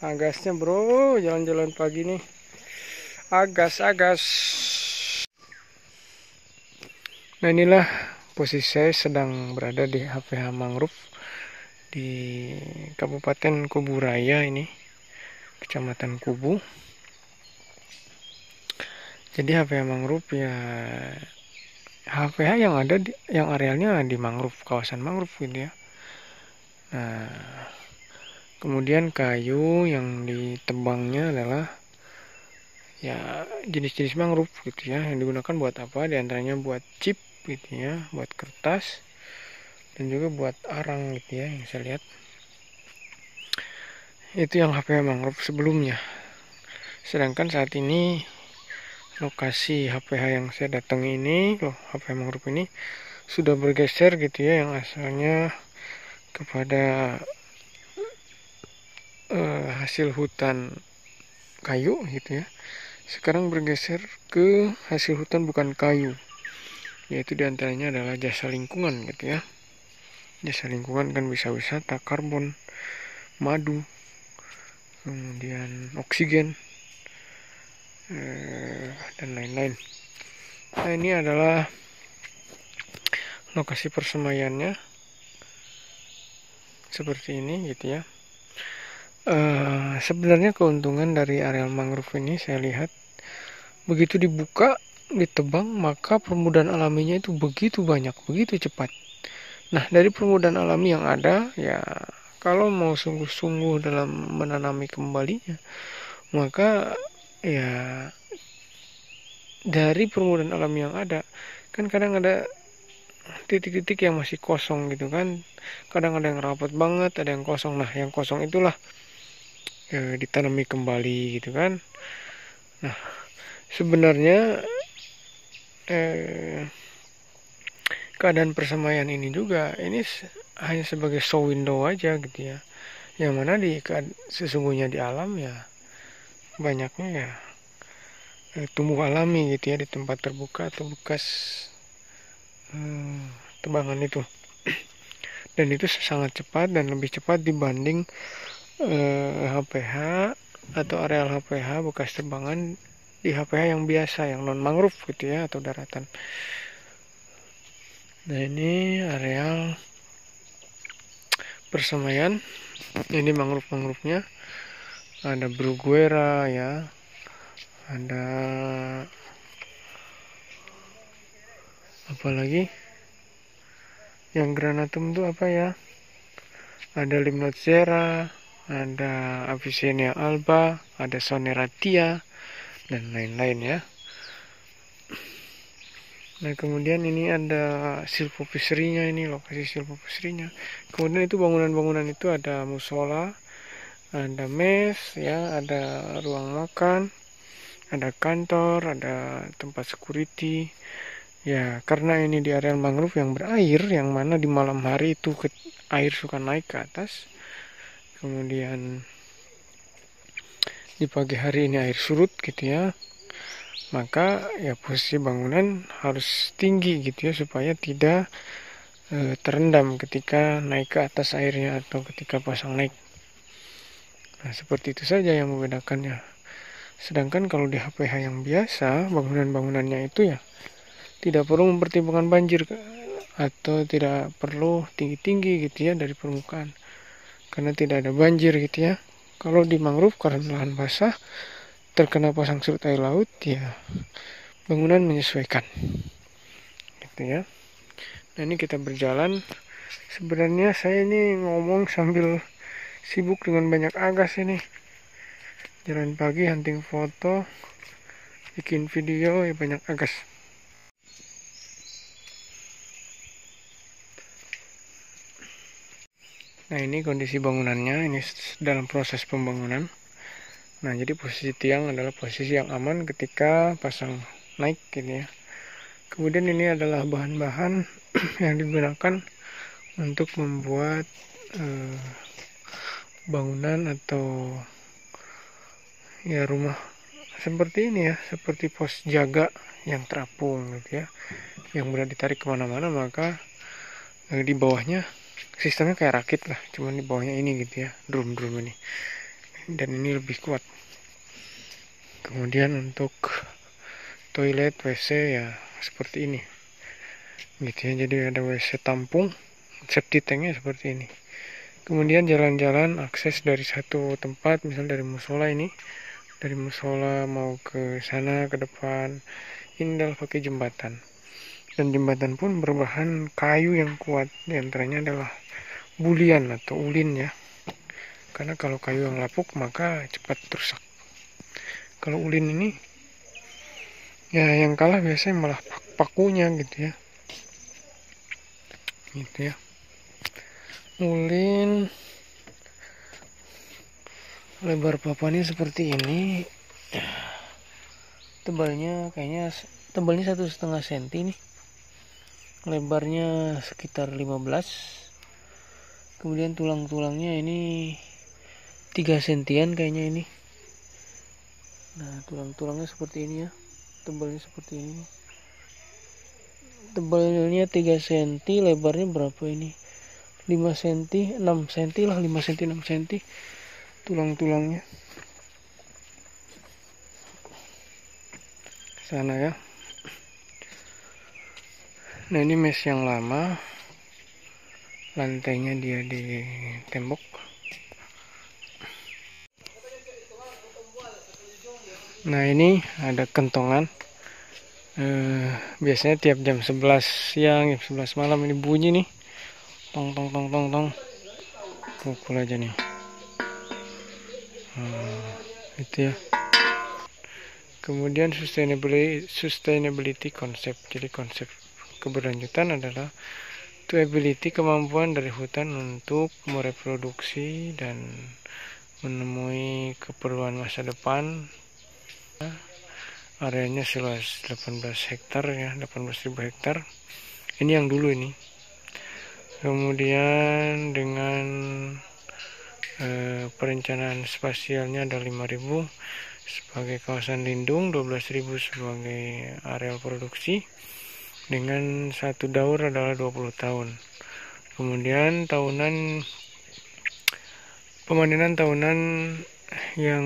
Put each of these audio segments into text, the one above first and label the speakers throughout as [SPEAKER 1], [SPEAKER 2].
[SPEAKER 1] Agasnya bro, jalan-jalan pagi nih. Agas. Nah inilah posisi saya sedang berada di HPH Mangrove di Kabupaten Kubu Raya ini, Kecamatan Kubu. Jadi HPH Mangrove ya HPH yang ada yang arealnya di mangrove, kawasan mangrove gitu ya. Nah, kemudian kayu yang ditebangnya adalah ya jenis-jenis mangrove gitu ya, yang digunakan buat apa? Di antaranya buat chip gitu ya, buat kertas, dan juga buat arang gitu ya, yang saya lihat. Itu yang HPH Mangrove sebelumnya. Sedangkan saat ini lokasi HPH yang saya datangi ini, loh HPH Mangrove ini sudah bergeser gitu ya, yang asalnya kepada hasil hutan kayu gitu ya, sekarang bergeser ke hasil hutan bukan kayu, yaitu diantaranya adalah jasa lingkungan gitu ya. Jasa lingkungan kan bisa wisata, karbon, madu, kemudian oksigen, dan lain-lain. Nah ini adalah lokasi persemaiannya seperti ini gitu ya. Sebenarnya keuntungan dari areal mangrove ini saya lihat, begitu dibuka, ditebang, maka permukaan alaminya itu begitu banyak, begitu cepat. Nah dari permukaan alami yang ada ya, kalau mau sungguh-sungguh dalam menanami kembalinya, maka ya dari permukaan alami yang ada, kan kadang ada titik-titik yang masih kosong gitu kan, kadang ada yang rapat banget, ada yang kosong. Nah yang kosong itulah ditanami kembali gitu kan. Nah sebenarnya keadaan persemaian ini juga ini hanya sebagai show window aja gitu ya, yang mana sesungguhnya di alam ya banyaknya ya tumbuh alami gitu ya, di tempat terbuka atau bekas tebangan itu. Dan itu sangat cepat dan lebih cepat dibanding HPH atau areal HPH bekas tebangan di HPH yang biasa, yang non mangrove gitu ya, atau daratan. Nah ini areal persemaian, ini mangrove-mangrovenya, ada bruguera ya, ada apa lagi yang granatum itu apa ya, ada limnocera, ada Avicennia alba, ada soneratia, dan lain-lain ya. Nah kemudian ini ada silvophiscery-nya, ini lokasi silvophiscery-nya. Kemudian itu bangunan-bangunan itu ada musola, ada mes ya, ada ruang makan, ada kantor, ada tempat security ya. Karena ini di area mangrove yang berair, yang mana di malam hari itu air suka naik ke atas, kemudian di pagi hari ini air surut gitu ya, maka ya posisi bangunan harus tinggi gitu ya, supaya tidak terendam ketika naik ke atas airnya atau ketika pasang naik. Nah seperti itu saja yang membedakannya. Sedangkan kalau di HPH yang biasa, bangunan-bangunannya itu ya tidak perlu mempertimbangkan banjir, atau tidak perlu tinggi-tinggi gitu ya dari permukaan, karena tidak ada banjir gitu ya. Kalau di mangrove karena lahan basah, terkena pasang surut air laut ya, bangunan menyesuaikan gitu ya. Nah ini kita berjalan, sebenarnya saya ini ngomong sambil sibuk dengan banyak agas ini. Jalan pagi, hunting foto, bikin video ya, banyak agas. Nah ini kondisi bangunannya, ini dalam proses pembangunan. Nah jadi posisi tiang adalah posisi yang aman ketika pasang naik gitu ya. Kemudian ini adalah bahan-bahan yang digunakan untuk membuat bangunan atau ya rumah seperti ini ya, seperti pos jaga yang terapung gitu ya, yang mudah ditarik kemana-mana. Maka di bawahnya sistemnya kayak rakit lah, cuman di bawahnya ini gitu ya, drum ini, dan ini lebih kuat. Kemudian untuk toilet WC ya seperti ini gitu ya, jadi ada WC tampung, safety tanknya seperti ini. Kemudian jalan-jalan akses dari satu tempat, misal dari musola ini, dari musola mau ke sana ke depan, ini adalah pakai jembatan. Dan jembatan pun berbahan kayu yang kuat, diantaranya adalah bulian atau ulin ya. Karena kalau kayu yang lapuk maka cepat rusak. Kalau ulin ini ya yang kalah biasanya malah pakunya gitu ya. Gitu ya. Ulin lebar papannya seperti ini. Tebalnya kayaknya tebalnya 1,5 cm nih. Lebarnya sekitar 15. Kemudian tulang-tulangnya ini 3 sentian kayaknya ini. Nah, tulang-tulangnya seperti ini ya. Tebalnya seperti ini. Tebalnya 3 cm, lebarnya berapa ini? 5 cm, 6 cm lah, 5 cm, 6 cm tulang-tulangnya. Sana ya. Nah, ini mes yang lama. Lantainya dia di tembok. Nah, ini ada kentongan. Biasanya tiap jam 11 siang, jam 11 malam ini bunyi nih. Tong tong tong tong tong. Pukul aja nih. Itu ya. Kemudian sustainability konsep. Jadi konsep keberlanjutan adalah to ability, kemampuan dari hutan untuk mereproduksi dan menemui keperluan masa depan. Areanya seluas 18 hektar ya, 18.000 hektar. Ini yang dulu ini. Kemudian dengan perencanaan spasialnya ada 5.000 sebagai kawasan lindung, 12.000 sebagai areal produksi, dengan satu daur adalah 20 tahun. Kemudian pemanenan tahunan yang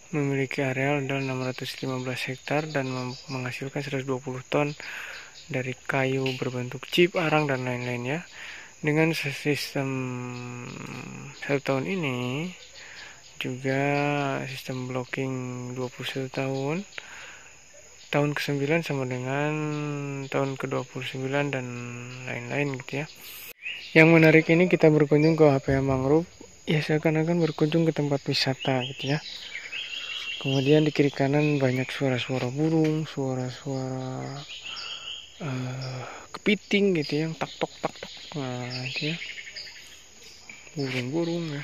[SPEAKER 1] memiliki areal adalah 615 hektar dan menghasilkan 120 ton dari kayu berbentuk chip, arang, dan lain-lain ya. Dengan sistem 1 tahun ini juga sistem blocking 21 tahun. Tahun ke-9 sama dengan tahun ke-29 dan lain-lain gitu ya. Yang menarik ini kita berkunjung ke HPH Mangrove. Ya, seakan-akan berkunjung ke tempat wisata gitu ya. Kemudian di kiri kanan banyak suara-suara burung, suara-suara kepiting gitu ya, yang tak tok. Nah, itu ya. Burung-burung ya.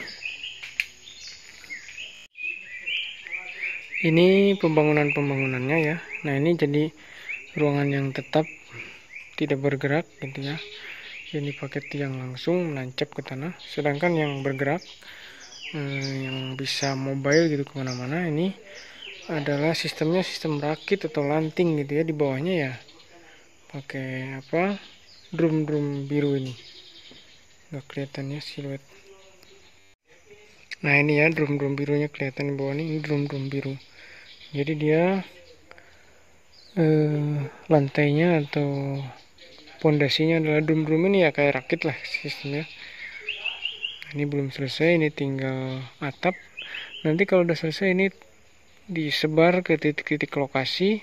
[SPEAKER 1] Ini pembangunannya ya. Nah, ini jadi ruangan yang tetap tidak bergerak gitu ya. Ini pakai tiang langsung menancap ke tanah. Sedangkan yang bergerak yang bisa mobile gitu kemana-mana, ini adalah sistem rakit atau lanting gitu ya. Di bawahnya ya pakai drum biru ini. Nggak kelihatan ya siluet. Nah, ini ya drum birunya kelihatan di bawah ini drum biru. Jadi dia lantainya atau pondasinya adalah drum ini ya, kayak rakit lah sistemnya. Ini belum selesai, ini tinggal atap. Nanti kalau udah selesai ini disebar ke titik-titik lokasi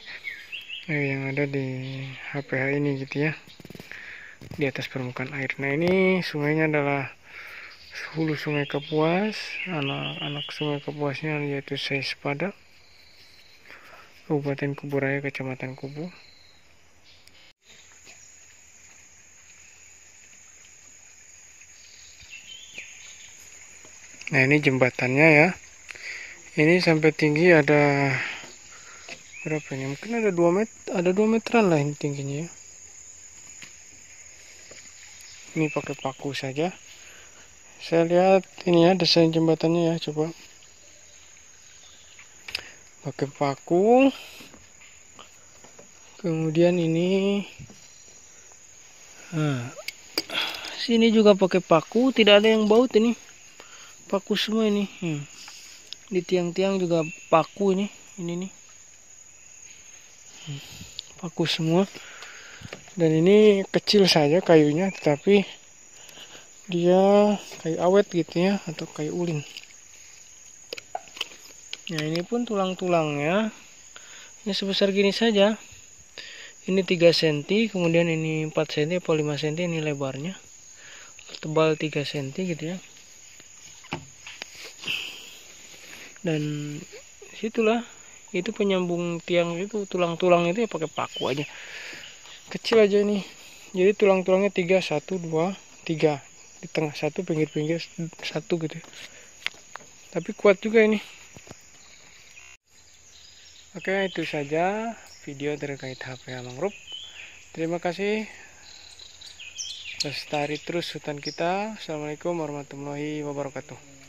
[SPEAKER 1] yang ada di HPH ini gitu ya, di atas permukaan air. Nah, ini sungainya adalah hulu Sungai Kapuas. Anak Sungai Kapuasnya yaitu Sepada, Kabupaten Kubu Raya, Kecamatan Kubu. Nah, ini jembatannya ya. Ini sampai tinggi ada berapa ini? Mungkin ada 2 meteran lah ini tingginya ya. Ini pakai paku saja. Saya lihat ini ya desain jembatannya ya, coba. pakai paku. Kemudian ini, nah, sini juga pakai paku, tidak ada yang baut ini, paku semua ini. Di tiang-tiang juga paku ini nih, paku semua. Dan ini kecil saja kayunya, tetapi dia kayu awet gitu ya, atau kayu ulin. Nah ini pun tulang-tulangnya, ini sebesar gini saja. Ini 3 cm, kemudian ini 4 cm atau 5 cm ini lebarnya. Tebal 3 cm gitu ya. Dan situlah, itu penyambung tiang itu, tulang-tulang itu ya pakai paku aja. Kecil aja ini. Jadi tulang-tulangnya 3, 1, 2, 3. Di tengah 1, pinggir-pinggir 1 gitu ya. Tapi kuat juga ini. Oke, itu saja video terkait HP mangrove. Terima kasih. Lestari terus hutan kita. Assalamualaikum warahmatullahi wabarakatuh.